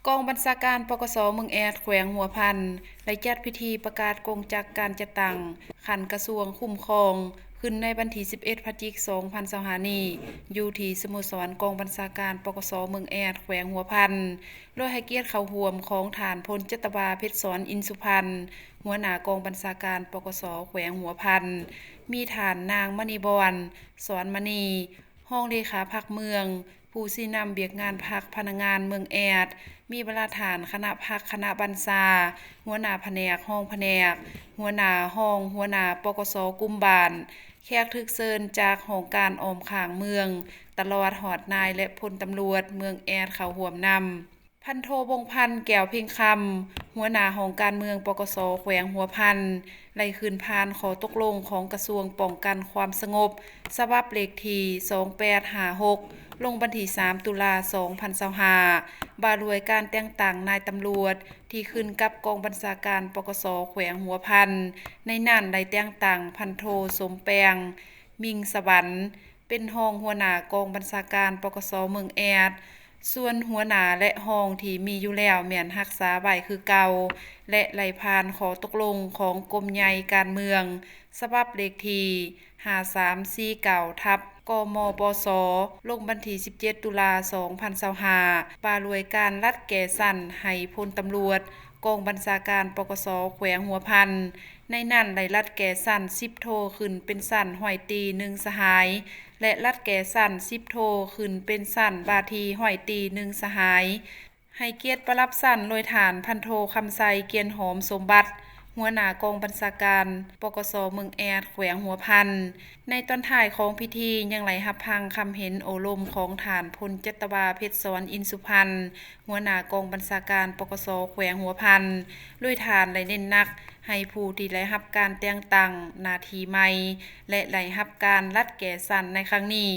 กองบัญชาการปกสเมืองแอดแขวงหัวพันได้จัดพิธีประกาศกงจักการจัดตั้งขันกระทรวงคุ้มครองขึ้นในวันที่11พฤศจิกายน2025นี้อยู่ที่สโมสรกองบัญชาการปกสเมืองแอดแขวงหัวพันโดยให้เกียรติเข้าร่วมของฐานพลจตบาเพชรสอนอินสุพรรณหัวหน้ากองบัญชาการปกสแขวงหัวพันมีฐานนางมณีบอนสอนมณีห้องเลขาพรรคเมืองผู้ชี้นำเบียกงานพรรคพนักงานเมืองแอดมีบรรฐานคณะพรรคคณะบรรษาหัวหน้าแผนกห้องแผนกหัวหน้าห้องหัวหน้าปกสกุมบานแขกทึกเชิญจากห้องการออมข้างเมืองตลอดหอดนายและพลตำรวจเมืองแอดเข้าร่วมนำพันโทบงพันธ์แก้วเพ่งคำหัวหน้าห้องการเมืองปกสแขวงหัวพันไล่คืนพานขอตกลงของกระทรวงป้องกันความสงบฉบับเลขที่2856ลงวันที่3ตุลา2025บารวยการแต่งตั้งนายตำรวจที่ขึ้นกับกองบัญชาการปกสแขวงหัวพันในนั้นได้แต่งตั้งพันโทสมแปงมิงสวรรค์เป็นรองหัวหน้ากองบัญชาการปกสเมืองแอดส่วนหัวหน้าและรองที่มีอยู่แล้วแม่นรักษาไว้คือเก่าและไล่ผ่านขอตกลงของกรมใหญ่การเมืองฉบับเลขที่5349ทับกมปสลงวันที่17ตุลา2025ปารวยการรัดแก่สั้นให้พลตำรวจกองบัญชาการปกสแขวงหัวพันในนั้นได้รัดแก่สั้น10โทขึ้นเป็นสั้นห้อยตี1สหายและรัดแก่สั้น10โทขึ้นเป็นสั้นบาทีห้อยตี1สหายให้เกียรติประรับสั้นโดยฐานพันโทคำไซเกียนหอมสมบัติหัวหน้ากองบัญชาการปกสเมืองแอดแขวงหัวพันในตอนท้ายของพิธียังไหลรับฟังคำเห็นโอลมของฐานพลจตบาเพชรสอนอินสุพรรณหัวหน้ากองบัญชาการปกสแขวงหัวพันด้วยฐานได้เน้นหนักให้ผู้ที่ได้รับการแต่งตั้งหน้าที่ใหม่และได้รับการรัดแก่สั้นในครั้งนี้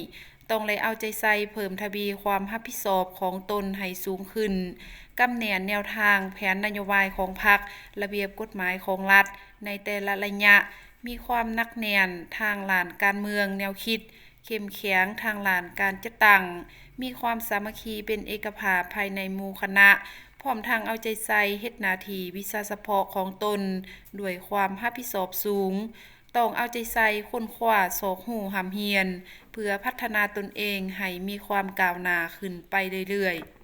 ต้องเลยเอาใจใส่เพิ่มทวีความรับผิดชอบของตนให้สูงขึ้นกำแหนแนวทางแผนนโยบายของพรรคระเบียบกฎหมายของรัฐในแต่ละระยะมีความหนักแน่นทางหลานการเมืองแนวคิดเข้มแข็งทางหลานการจัดตั้งมีความสามัคคีเป็นเอกภาพภายในหมู่คณะพร้อมทางเอาใจใส่เฮ็ดหน้าที่วิชาเฉพาะของตนด้วยความรับผิดชอบสูงต้องเอาใจใส่ค้นคว้าสอกหูหำเฮียนเพื่อพัฒนาตนเองให้มีความก้าวหน้าขึ้นไปเรื่อยๆ